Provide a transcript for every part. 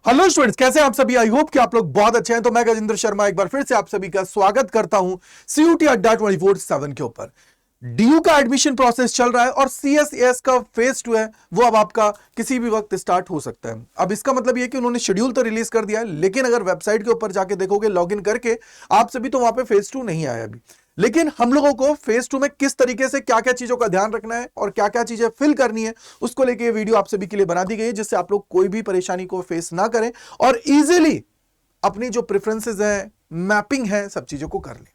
Hello students, कैसे हैं आप सभी। आई होप कि आप लोग बहुत अच्छे हैं। तो मैं गजेंद्र शर्मा एक बार फिर से आप सभी का स्वागत करता हूं सीयूटी अड्डा 24/7 के ऊपर। डीयू का एडमिशन प्रोसेस चल रहा है और सीएसएस का फेज 2 है, वो अब आपका किसी भी वक्त स्टार्ट हो सकता है। अब इसका मतलब ये कि उन्होंने शेड्यूल तो रिलीज कर दिया है, लेकिन अगर वेबसाइट के ऊपर जाके देखोगे लॉगिन करके आप सभी, तो वहां पे फेज 2 नहीं आया अभी। लेकिन हम लोगों को फेज 2 में किस तरीके से क्या क्या चीजों का ध्यान रखना है और क्या क्या चीजें फिल करनी है, उसको लेके ये वीडियो आप सभी के लिए बना दी गई है, जिससे आप लोग कोई भी परेशानी को फेस ना करें और इजीली अपनी जो प्रेफरेंसेस है, मैपिंग है, सब चीजों को कर लें।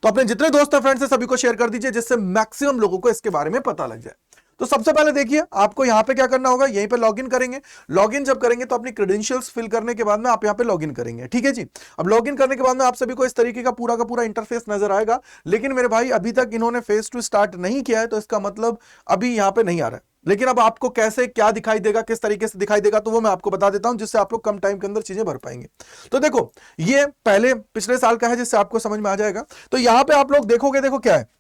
तो अपने जितने दोस्त हैं, फ्रेंड्स हैं, सभी को शेयर कर दीजिए, जिससे मैक्सिमम लोगों को इसके बारे में पता लग जाए। तो सबसे पहले देखिए, आपको यहां पे क्या करना होगा, यहीं पे लॉगिन करेंगे। लॉगिन जब करेंगे तो अपनी क्रेडेंशियल्स फिल करने के बाद में आप यहां पे लॉगिन करेंगे, ठीक है जी। अब लॉगिन करने के बाद में आप सभी को इस तरीके का पूरा इंटरफेस नजर आएगा। लेकिन मेरे भाई, अभी तक इन्होंने फेज 2 स्टार्ट नहीं किया है, तो इसका मतलब अभी यहां पे नहीं आ रहा है। लेकिन अब आपको कैसे क्या दिखाई देगा, किस तरीके से दिखाई देगा, तो वो मैं आपको बता देता हूं, जिससे आप लोग कम टाइम के अंदर चीजें भर पाएंगे। तो देखो, ये पहले पिछले साल का है, जिससे आपको समझ में आ जाएगा। तो यहां पे आप लोग देखोगे, देखो क्या है।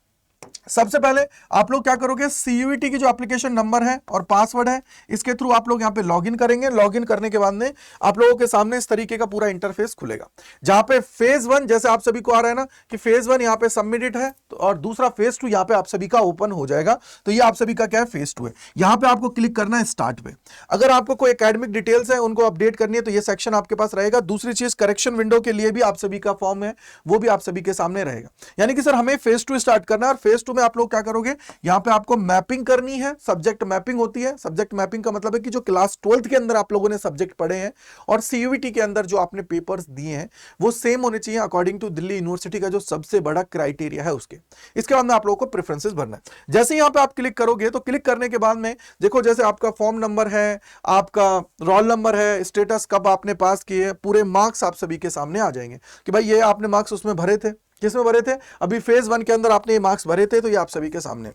सबसे पहले आप लोग क्या करोगे, सीयूईटी की जो एप्लीकेशन नंबर है और पासवर्ड है, इसके थ्रू आप लोग यहां पे लॉगिन करेंगे। लॉगिन करने के बाद में आप लोगों के सामने इस तरीके का पूरा इंटरफेस खुलेगा, जहां पे फेज 1 जैसे आप सभी को आ रहा है ना कि फेज 1 यहां पे सबमिटेड है, तो और दूसरा फेज 2 यहां पे आप सभी का ओपन हो जाएगा। तो ये आप सभी का क्या है, फेज 2 है। यहां पे आपको क्लिक करना है स्टार्ट पे। अगर आपको कोई एकेडमिक डिटेल्स है उनको अपडेट करनी है, तो ये सेक्शन आपके पास रहेगा। दूसरी चीज, करेक्शन विंडो के लिए भी आप सभी का फॉर्म है, वो भी आप सभी के सामने रहेगा। यानी कि सर, हमें फेज 2 स्टार्ट करना है, और फेज 2 में आप लोग क्या करोगे, यहां पे आपको मैपिंग करनी है। सब्जेक्ट मैपिंग होती है। सब्जेक्ट मैपिंग का मतलब है कि जो क्लास 12th के अंदर आप लोगों ने सब्जेक्ट पढ़े हैं और सीयूईटी के अंदर जो आपने पेपर्स दिए हैं, वो सेम होने चाहिए अकॉर्डिंग टू दिल्ली यूनिवर्सिटी का जो सबसे बड़ा क्राइटेरिया है उसके। इसके बाद में आप लोगों को प्रेफरेंसेस भरना है। जैसे यहां पे आप क्लिक करोगे, तो क्लिक करने के बाद में देखो, जैसे आपका फॉर्म नंबर है, आपका रोल नंबर है, स्टेटस कब आपने पास किए, पूरे मार्क्स आप सभी के सामने आ जाएंगे कि भाई ये आपने मार्क्स उसमें भरे थे। किसमें भरे थे, अभी फेज 1 के अंदर आपने ये मार्क्स भरे थे, तो ये आप सभी के सामने।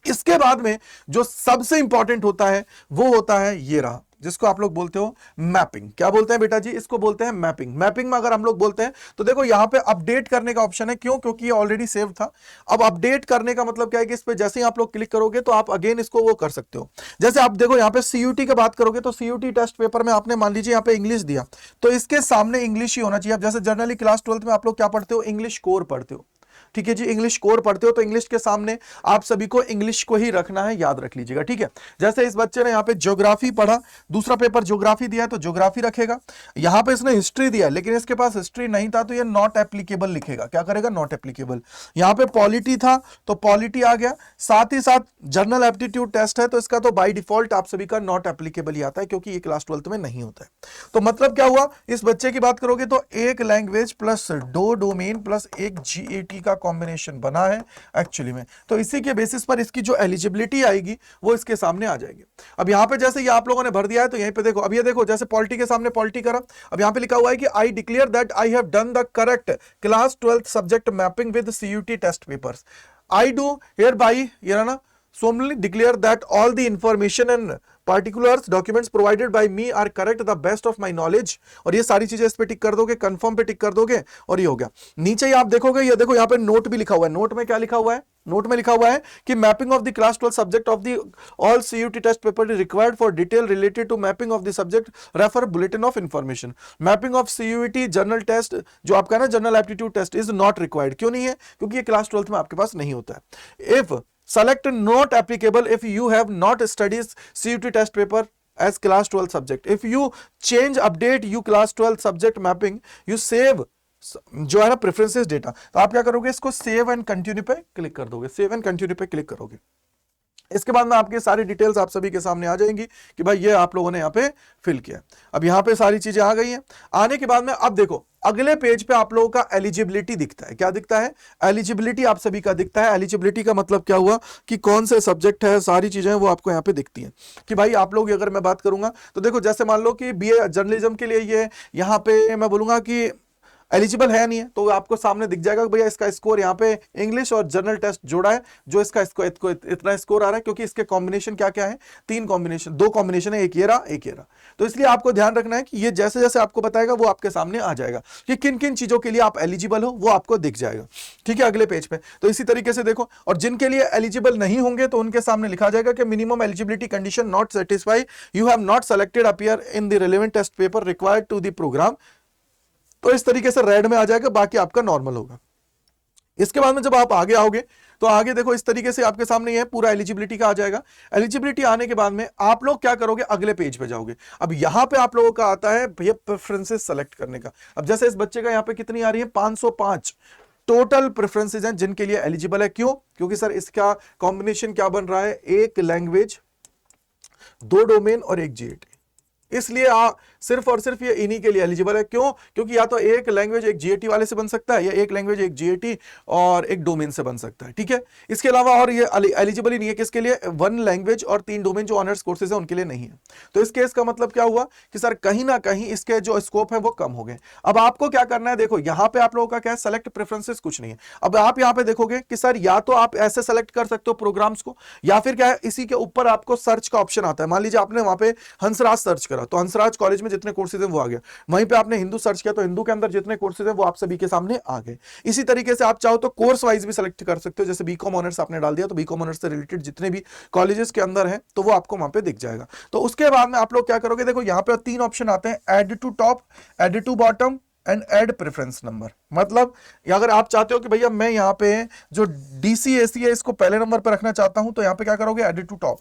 इसके बाद में जो सबसे इंपॉर्टेंट होता है, वो होता है ये रहा, जिसको आप लोग बोलते हो मैपिंग। क्या बोलते हैं बेटा जी, इसको बोलते हैं मैपिंग। मैपिंग में अगर हम लोग बोलते हैं, तो देखो यहां पे अपडेट करने का ऑप्शन है। क्यों? क्योंकि ये ऑलरेडी सेव था। अब अपडेट करने का मतलब क्या है कि इस पे जैसे ही आप लोग क्लिक करोगे, तो आप अगेन इसको वो कर सकते हो। जैसे आप देखो यहां पे सीयूटी की बात करोगे, तो सीयूटी टेस्ट पेपर में आपने मान लीजिए यहां पे इंग्लिश दिया, तो इसके सामने इंग्लिश ही होना चाहिए। अब जैसे जनरली क्लास 12th में आप लोग क्या पढ़ते हो, इंग्लिश कोर पढ़ते हो, ठीक है जी। इंग्लिश कोर पढ़ते हो, तो इंग्लिश के सामने आप सभी को इंग्लिश को ही रखना है, याद रख लीजिएगा, ठीक है। जैसे इस बच्चे ने यहाँ पे ज्योग्राफी पढ़ा, दूसरा पेपर ज्योग्राफी दिया है, तो ज्योग्राफी रखेगा। यहाँ पे इसने हिस्ट्री दिया, लेकिन इसके पास हिस्ट्री नहीं था, तो ये नॉट एप्लीकेबल लिखेगा। क्या करेगा, नॉट एप्लीकेबल। यहाँ पे पॉलिटी था, तो पॉलिटी आ गया। साथ ही साथ जनरल एप्टीट्यूड टेस्ट है, तो इसका तो बाय डिफॉल्ट आप सभी का नॉट एप्लीकेबल ही आता है, क्योंकि ये क्लास 12th में नहीं होता है। तो मतलब क्या हुआ, इस बच्चे की बात करोगे तो एक लैंग्वेज प्लस 2 डोमेन प्लस एक जीएटी का कॉम्बिनेशन बना है एक्चुअली में। तो इसी के बेसिस पर इसकी जो एलिजिबिलिटी आएगी, वो इसके सामने आ जाएगी। अब यहां पे जैसे ये आप लोगों ने भर दिया है, तो यहीं पे देखो, अब ये देखो, जैसे पॉलिटी के सामने पॉलिटी करा। अब यहां पे लिखा हुआ है कि I declare that I have done the correct class 12th subject mapping with CUET test papers. I do hereby, ये ना, solemnly declare that all the information and particulars documents provided by me are correct the best of my knowledge। और ये सारी चीजें इस पे टिक कर दोगे, कंफर्म पे टिक कर दोगे, और ये हो गया। नीचे ही आप देखोगे, ये देखो यहाँ पे नोट भी लिखा हुआ है। नोट में क्या लिखा हुआ है, नोट में लिखा हुआ है कि mapping of the class 12 subject of the all CUET test paper is required for detail related to mapping of the subject, refer bulletin of information. Mapping of CUET general test, जो आपका ना general aptitude test, is not required. क्यों नहीं है, क्योंकि ये class 12 में आपके पास नहीं होता है। If select not applicable if you have not studied CUT test paper as class 12 subject। if you change update you class 12 subject mapping, you save जो है ना प्रेफरेंसेस डेटा। तो आप क्या करोगे, इसको सेव एंड कंटिन्यू पे क्लिक कर दोगे। सेव एंड कंटिन्यू पे क्लिक करोगे, इसके बाद में आपकी सारी डिटेल्स आप सभी के सामने आ जाएंगी कि भाई ये आप लोगों ने यहाँ पे फिल किया। अब यहाँ पे सारी चीजें आ गई हैं। आने के बाद में अब देखो, अगले पेज पे आप लोगों का एलिजिबिलिटी दिखता है। क्या दिखता है, एलिजिबिलिटी आप सभी का दिखता है। एलिजिबिलिटी का मतलब क्या हुआ कि कौन से सब्जेक्ट है, सारी चीजें वो आपको यहाँ पे दिखती हैं कि भाई आप लोग, अगर मैं बात करूंगा तो देखो, जैसे मान लो कि बीए जर्नलिज्म के लिए ये यहाँ पे मैं बोलूंगा कि एलिजिबल है नहीं है तो आपको सामने दिख जाएगा कि भैया इसका स्कोर यहाँ पे इंग्लिश और जनरल टेस्ट जोड़ा है, जो इसका इतना स्कोर आ रहा है, क्योंकि इसके कॉम्बिनेशन क्या क्या है, 3 कॉम्बिनेशन, 2 कॉम्बिनेशन है, एक ये रहा एक ये रहा। तो इसलिए आपको ध्यान रखना है कि ये जैसे जैसे आपको बताएगा वो आपके सामने आ जाएगा कि किन किन चीजों के लिए आप एलिजिबल हो, वो आपको दिख जाएगा। ठीक है, अगले पेज पे। तो इसी तरीके से देखो, और जिनके लिए एलिजिबल नहीं होंगे तो उनके सामने लिखा जाएगा कि minimum eligibility condition not satisfy, you have not selected appear in the relevant test paper required to the programme. तो इस तरीके से रेड में आ जाएगा, बाकी आपका नॉर्मल होगा। इसके बाद में जब आप आगे आओगे तो आगे देखो इस तरीके से आपके सामने ये पूरा एलिजिबिलिटी का आ जाएगा। एलिजिबिलिटी आने के बाद में आप लोग क्या करोगे, अगले पेज पे जाओगे। अब यहां पे आप लोगों का आता है भैया प्रेफरेंसेस सेलेक्ट करने का। अब जैसे इस बच्चे का यहां पे कितनी आ रही है, 505 टोटल प्रेफरेंसेस हैं जिनके लिए एलिजिबल है। क्यों? क्योंकि सर इसका कॉम्बिनेशन क्या बन रहा है, एक लैंग्वेज, 2 डोमेन और एक जीएटी। इसलिए सिर्फ और सिर्फ ये इन्हीं के लिए एलिजिबल है। क्यों? क्योंकि या तो एक लैंग्वेज एक जीएटी वाले से बन सकता है, या एक लैंग्वेज एक जीएटी और एक डोमेन से बन सकता है। ठीक है, इसके अलावा और ये एलिजिबल ही नहीं है किसके लिए, 1 लैंग्वेज और 3 डोमेन जो ऑनर्स कोर्सेज है उनके लिए नहीं है। तो इस केस का मतलब क्या हुआ कि सर कहीं ना कहीं इसके जो स्कोप है वो कम हो गए। अब आपको क्या करना है, देखो यहां पर आप लोगों का क्या है, सेलेक्ट प्रेफरेंसेस कुछ नहीं है। अब आप यहां पर देखोगे कि सर या तो आप ऐसे सेलेक्ट कर सकते हो प्रोग्राम्स को, या फिर क्या है, इसी के ऊपर आपको सर्च का ऑप्शन आता है। मान लीजिए आपने वहां पे हंसराज सर्च करा तो हंसराज कॉलेज में जितने कोर्सेज हैं वो आ गया। वहीं पे आपने हिंदू सर्च किया तो हिंदू के अंदर जितने कोर्सेज हैं वो आप सभी के सामने आ गए। इसी तरीके से आप चाहो तो कोर्स वाइज भी सिलेक्ट कर सकते हो। जैसे बीकॉम ऑनर्स आपने डाल दिया तो बीकॉम ऑनर्स से रिलेटेड जितने भी कॉलेजेस के अंदर हैं तो वो आपको वहां पे दिख जाएगा। तो उसके बाद में आप लोग क्या करोगे, देखो यहां पे 3 ऑप्शन आते हैं, add to top, add to bottom and add preference number. मतलब अगर आप चाहते हो कि भैया मैं यहाँ पे जो डीसीएसी है इसको पहले नंबर पर रखना चाहता हूं तो यहाँ पे क्या करोगे, add to top,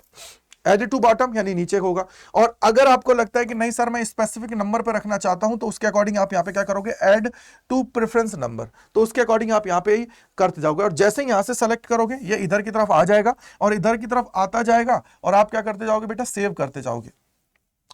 add to bottom यानी नीचे होगा। और अगर आपको लगता है कि नहीं सर मैं स्पेसिफिक नंबर पर रखना चाहता हूं तो उसके अकॉर्डिंग आप यहां पे क्या करोगे, ऐड टू प्रेफरेंस नंबर। तो उसके अकॉर्डिंग आप यहां पे ही करते जाओगे, और जैसे ही यहां से सेलेक्ट करोगे ये इधर की तरफ आ जाएगा और इधर की तरफ आता जाएगा, और आप क्या करते जाओगे बेटा, सेव करते जाओगे।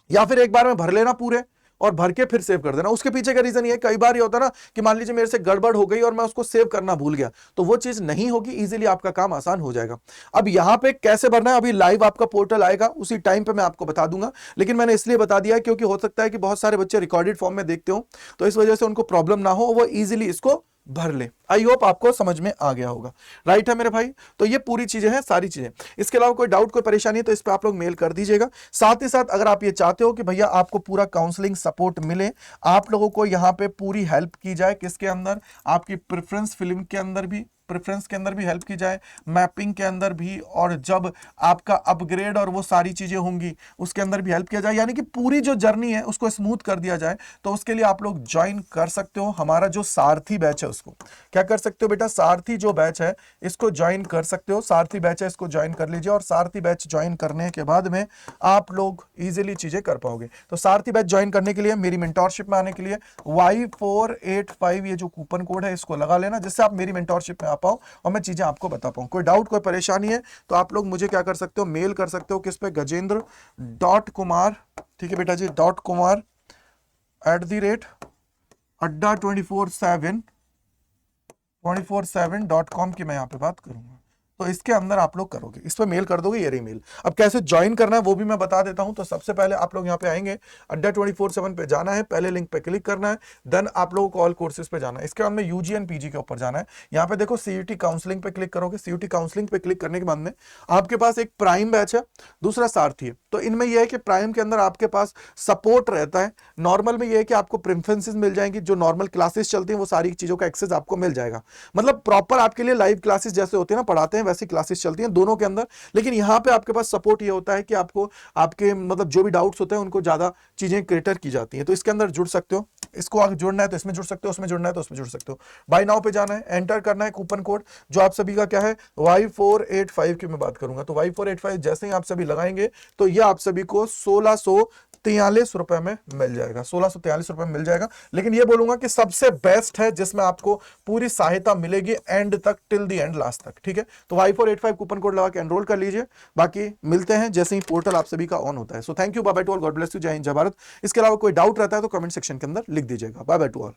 या फिर एक बार में भर लेना पूरे और भर के फिर सेव कर देना। उसके पीछे का रीजन ये, कई बार ये होता है ना कि मान लीजिए मेरे से गड़बड़ हो गई और मैं उसको सेव करना भूल गया, तो वो चीज नहीं होगी, इजीली आपका काम आसान हो जाएगा। अब यहां पे कैसे भरना है, अभी लाइव आपका पोर्टल आएगा उसी टाइम पे मैं आपको बता दूंगा, लेकिन मैंने इसलिए बता दिया क्योंकि हो सकता है कि बहुत सारे बच्चे रिकॉर्डेड फॉर्म में देखते हो तो इस वजह से उनको प्रॉब्लम ना हो, वो इजीली इसको भर ले। आई होप आपको समझ में आ गया होगा। राइट है मेरे भाई, तो ये पूरी चीजें हैं, सारी चीजें। इसके अलावा कोई डाउट कोई परेशानी है तो इस पे आप लोग मेल कर दीजिएगा। साथ ही साथ अगर आप ये चाहते हो कि भैया आपको पूरा काउंसलिंग सपोर्ट मिले, आप लोगों को यहाँ पे पूरी हेल्प की जाए, किसके अंदर, आपकी प्रेफरेंस फिल्म के अंदर भी, प्रेफरेंस के अंदर भी हेल्प की जाए, मैपिंग के अंदर भी, और जब आपका अपग्रेड और वो सारी चीजें होंगी उसके अंदर भी हेल्प किया जाए, यानी कि पूरी जो जर्नी है उसको स्मूथ कर दिया जाए, तो उसके लिए आप लोग ज्वाइन कर सकते हो हमारा जो सारथी बैच है। उसको क्या कर सकते हो बेटा, सारथी जो बैच है इसको ज्वाइन कर सकते हो। सारथी बैच है इसको ज्वाइन कर लीजिए, और सारथी बैच ज्वाइन करने के बाद में आप लोग इजीली चीजें कर पाओगे। तो सारथी बैच ज्वाइन करने के लिए, मेरी मेंटोरशिप में आने के लिए Y485 ये जो कूपन कोड है इसको लगा लेना, जिससे आप मेरी मेंटोरशिप में आ पाओ और मैं चीजें आपको बता पाऊं। कोई डाउट कोई परेशानी है तो आप लोग मुझे क्या कर सकते हो, मेल कर सकते हो। किस पे, गजेंद्र.कुमार, ठीक है बेटा जी, .kumar@247.com की मैं यहाँ पे बात करूंगा। तो इसके अंदर आप लोग करोगे, इस पर मेल कर दोगे, ये रही मेल। अब कैसे ज्वाइन करना है वो भी मैं बता देता हूं। तो सबसे पहले आप लोग यहाँ पे आएंगे, अड्डा 24/7 पे जाना है, पहले लिंक पे क्लिक करना है, देन आप लोगों को ऑल कोर्सेज पे जाना है। इसके बाद में यूजी एंड पीजी के ऊपर जाना है। यहाँ पे देखो सीयूटी काउंसलिंग पे क्लिक करोगे। सीयूटी काउंसलिंग पे क्लिक करने के बाद में आपके पास एक प्राइम बैच है, दूसरा सारथी है। तो इनमें यह है कि प्राइम के अंदर आपके पास सपोर्ट रहता है, नॉर्मल में यह है कि आपको प्रेफरेंसेस मिल जाएंगी, जो नॉर्मल क्लासेस चलती हैं वो सारी चीजों का एक्सेस आपको मिल जाएगा। मतलब प्रॉपर आपके लिए लाइव क्लासेस जैसे होते हैं ना, पढ़ाते हैं वैसी क्लासेस चलती हैं दोनों के अंदर। लेकिन यहाँ पे आपके पास सपोर्ट ये होता है कि आपको आपके मतलब जो भी डाउट्स होते हैं उनको ज्यादा चीजें क्रिएटर की जाती हैं। तो इसके अंदर जुड़ सकते हो, इसको आगे जोड़ना है तो इसमें जुड़ सकते हो, उसमें जुड़ना है तो उसमें जुड़ सकते हो। बाय नाउ पे जाना है, एंटर करना है कूपन कोड, जो आप सभी का क्या है, Y485 की मैं बात करूंगा। तो Y485 जैसे ही आप सभी लगाएंगे तो ये आप सभी को 1643 रुपए में मिल जाएगा, 1643 रुपए में मिल जाएगा। लेकिन ये बोलूंगा कि सबसे बेस्ट है जिसमें आपको पूरी सहायता मिलेगी एंड तक, टिल दी एंड, लास्ट तक। ठीक है, तो Y485 कूपन कोड लगा के एनरोल कर लीजिए। बाकी मिलते हैं जैसे ही पोर्टल आप सभी का ऑन होता है। So thank you, bye bye to all, God bless you, जय हिंद, जय भारत। इसके अलावा कोई डाउट रहता है तो कमेंट सेक्शन के अंदर लिख दीजिएगा। Bye bye to all.